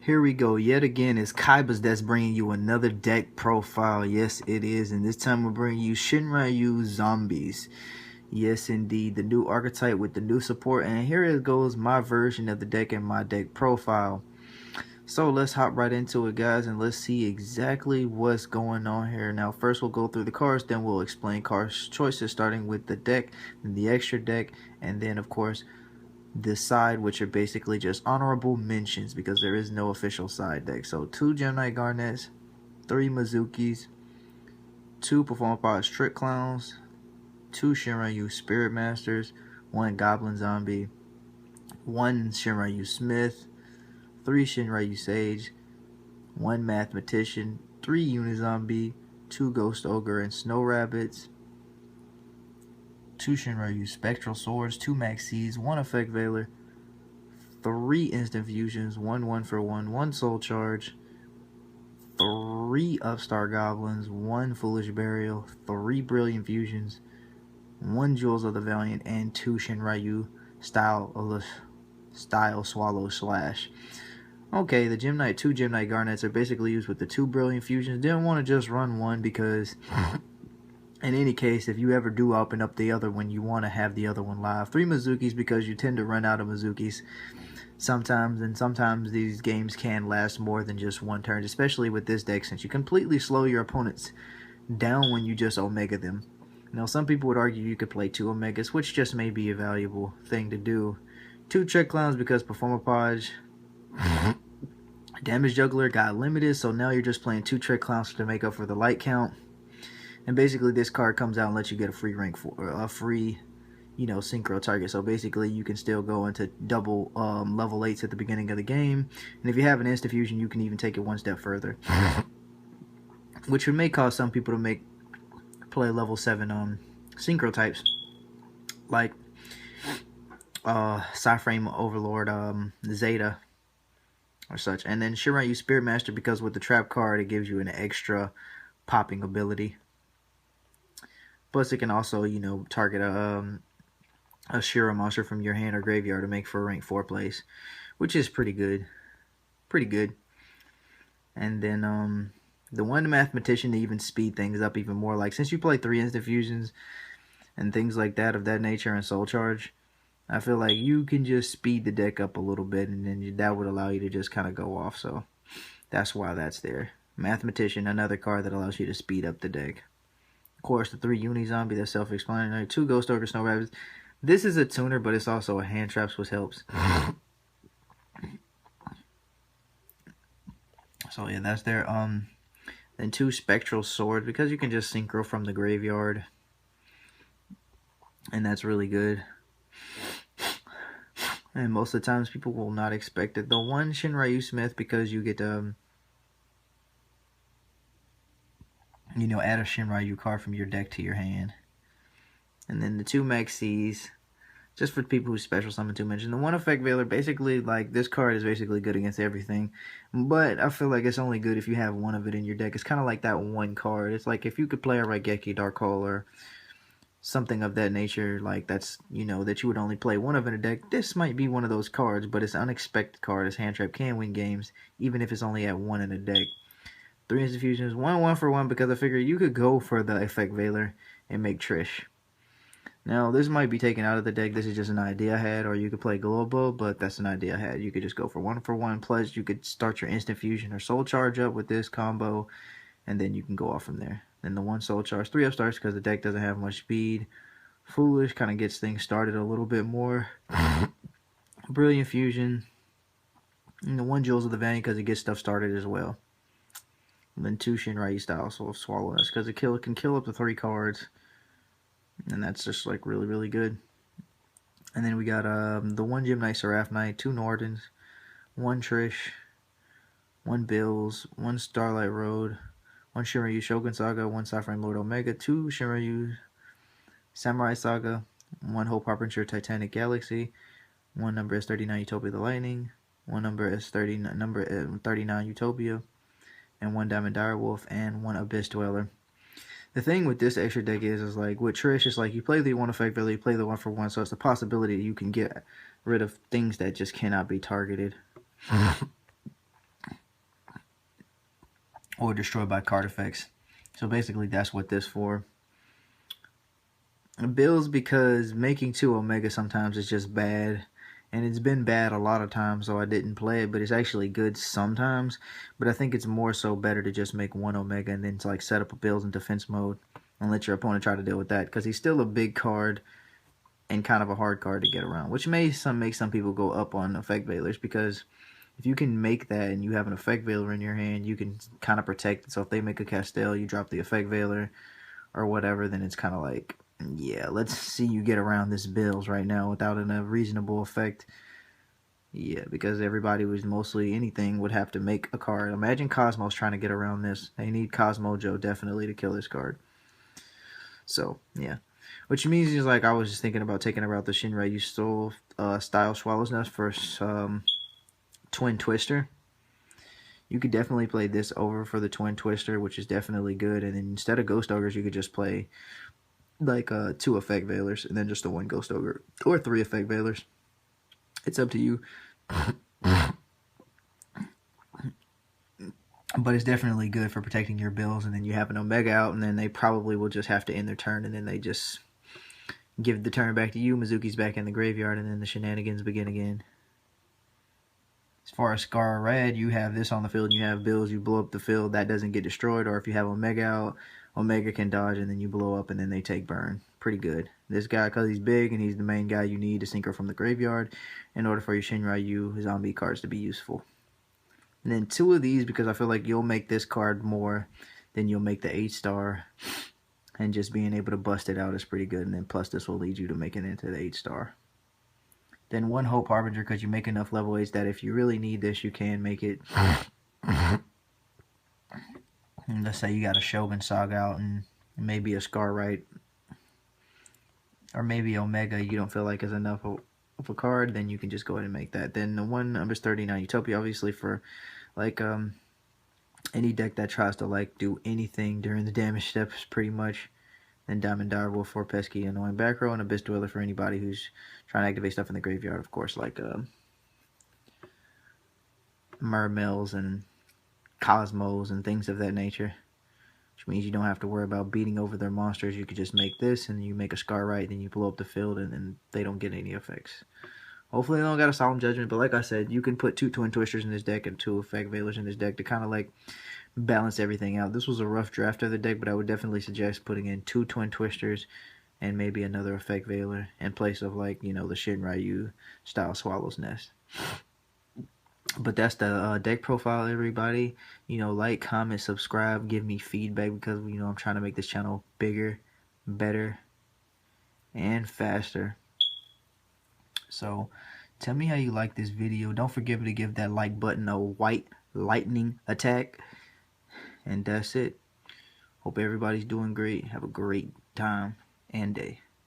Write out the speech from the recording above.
Here we go. Yet again, it's Kaiba's that's bringing you another deck profile. Yes, it is. And this time we're bringing you Shinryu Zombies. Yes, indeed. The new archetype with the new support. And here it goes, my version of the deck and my deck profile. So let's hop right into it, guys, and let's see exactly what's going on here. Now, first we'll go through the cards, then we'll explain cards choices, starting with the deck, then the extra deck, and then, of course, the side, which are basically just honorable mentions because there is no official side deck. So 2 Gemini Garnets, 3 Mizukis, 2 Performer Pods Trick Clowns, 2 Shiranui Spirit Masters, 1 Goblin Zombie, 1 Shiranui Smith, 3 Shinryu Sage, 1 Mathematician, 3 Unizombie, 2 Ghost Ogre and Snow Rabbits, 2 Shinryu Spectral Swords, 2 Maxis, 1 Effect Veiler, 3 Instant Fusions, 1 1-for-1, 1 Soul Charge, 3 Upstart Goblins, 1 Foolish Burial, 3 Brilliant Fusions, 1 Jewels of the Valiant, and 2 Shinryu Style Swallow Slash. Okay, the Gemini 2 Gemini Garnets are basically used with the 2 Brilliant Fusions. Didn't want to just run one because in any case, if you ever do open up the other one, you want to have the other one live. 3 Mizukis because you tend to run out of Mizukis sometimes, and sometimes these games can last more than just one turn, especially with this deck since you completely slow your opponents down when you just Omega them. Now, some people would argue you could play 2 Omegas, which just may be a valuable thing to do. 2 Trick Clowns because Performer Podge. Damage Juggler got limited, so now you're just playing 2 Trick Clowns to make up for the light count. And basically, this card comes out and lets you get a free rank for a free, synchro target. So basically, you can still go into double level 8s at the beginning of the game. And if you have an Instant Fusion, you can even take it one step further, which may cause some people to play level 7 synchro types, like Psyframe Overlord, Zeta, or such. And then Shiranui Spirit Master, because with the trap card, it gives you an extra popping ability. Plus, it can also, target a Shira monster from your hand or graveyard to make for a rank 4 place, which is pretty good. Pretty good. And then the 1 Mathematician to even speed things up even more. Like, since you play 3 Instant Fusions and things like that of that nature and Soul Charge, I feel like you can just speed the deck up a little bit, and then that would allow you to just kind of go off. So that's why that's there. Mathematician, another card that allows you to speed up the deck. Of course, the 3 Unizombie, that's self-explanatory. 2 Ghost Ogre Snow Rabbits. This is a tuner, but it's also a hand traps, which helps. So yeah, that's there. Then 2 Spectral Swords, because you can just synchro from the graveyard, and that's really good. And most of the times people will not expect it. The 1 Shinryu Smith, because you get to, add a Shinryu card from your deck to your hand. And then the 2 Maxis, just for people who special summon 2 mention. The 1 Effect Veiler, basically, like, this card is basically good against everything. But I feel like it's only good if you have one of it in your deck. It's kind of like that one card. It's like if you could play a Raigeki Dark Hole or something of that nature, like that's, that you would only play one of in a deck, this might be one of those cards, but it's an unexpected card, as hand trap can win games, even if it's only at 1 in a deck. 3 Instant Fusions, 1 1-for-1, because I figure you could go for the Effect Veiler and make Trish. Now, this might be taken out of the deck, this is just an idea I had, or you could play Global, but that's an idea I had. You could just go for 1-for-1, plus you could start your Instant Fusion or Soul Charge up with this combo, and then you can go off from there. Then the 1 Soul Charge, 3 Upstarts because the deck doesn't have much speed. Foolish kind of gets things started a little bit more. Brilliant Fusion. And the 1 Jewels of the Valiant because it gets stuff started as well. And then 2 Shinryu Style Swallow Us because it can kill up to 3 cards. And that's just like really, really good. And then we got the 1 Gemini Seraph Knight, 2 Nordens, 1 Trish, 1 Bills, 1 Starlight Road, 1 Shiranui Shogun Saga, 1 Psyframe Lord Omega, 2 Shiranui Samurai Saga, 1 Hope Harbinger Titanic Galaxy, 1 number S39 Utopia the Lightning, 1 number S39 Utopia, and 1 Diamond Direwolf, and 1 Abyss Dweller. The thing with this extra deck is like with Trish, it's like you play the 1 Effect Veiler, you play the 1-for-1, so it's a possibility that you can get rid of things that just cannot be targeted. or destroyed by card effects. So basically that's what this for. Bills, because making 2 Omega sometimes is just bad. And it's been bad a lot of times, so I didn't play it. But it's actually good sometimes. But I think it's more so better to just make 1 Omega and then to like set up a Bills in defense mode and let your opponent try to deal with that. Because he's still a big card and kind of a hard card to get around. Which may make some people go up on Effect Veilers, because if you can make that and you have an Effect Veiler in your hand, you can kind of protect it. So if they make a Castell, you drop the Effect Veiler or whatever, then it's kind of like, yeah, let's see you get around this Bills right now without a reasonable effect. Yeah, because everybody was mostly anything would have to make a card. Imagine Cosmos trying to get around this. They need Cosmojo definitely to kill this card. So, yeah. Which means is like I was just thinking about taking about the Shinryu style Swallow's Nest for Twin Twister. You could definitely play this over for the Twin Twister, which is definitely good. And then instead of Ghost Ogres, you could just play like 2 Effect Veilers and then just the 1 Ghost Ogre, or 3 Effect Veilers. It's up to you. But it's definitely good for protecting your Bills, and then you have an Omega out, and then they probably will just have to end their turn, and then they just give the turn back to you. Mizuki's back in the graveyard, and then the shenanigans begin again. As far as Scar Red, you have this on the field, and you have Bills, you blow up the field, that doesn't get destroyed. Or if you have Omega out, Omega can dodge, and then you blow up, and then they take burn. Pretty good. This guy, because he's big, and he's the main guy you need to synchro from the graveyard in order for your Shinryu zombie cards to be useful. And then 2 of these, because I feel like you'll make this card more than you'll make the 8-star. And just being able to bust it out is pretty good. And then plus this will lead you to making it into the 8-star. Then 1 Hope Harbinger, because you make enough level 8s that if you really need this, you can make it. And let's say you got a Shogun Saga out and maybe a Scar Right. Or maybe Omega you don't feel like is enough of a card, then you can just go ahead and make that. Then the 1 number 39 Utopia, obviously for like any deck that tries to like do anything during the damage steps, pretty much. Then Diamond Direwolf for pesky annoying back row, and Abyss Dweller for anybody who's trying to activate stuff in the graveyard, of course, like Mermills and Cosmos and things of that nature. Which means you don't have to worry about beating over their monsters. You could just make this, and you make a Scar Right, then you blow up the field, and then they don't get any effects. Hopefully they don't got a Solemn Judgment, but like I said, you can put 2 Twin Twisters in this deck and 2 Effect Veilers in this deck to kind of like balance everything out. This was a rough draft of the deck, but I would definitely suggest putting in 2 Twin Twisters and maybe another Effect Veiler in place of, like, you know, the Shinryu style Swallow's Nest. But that's the deck profile, everybody. You know, like, comment, subscribe, give me feedback, because, you know, I'm trying to make this channel bigger, better, and faster. So, tell me how you like this video. Don't forget to give that like button a white lightning attack. And that's it. Hope everybody's doing great. Have a great time and day.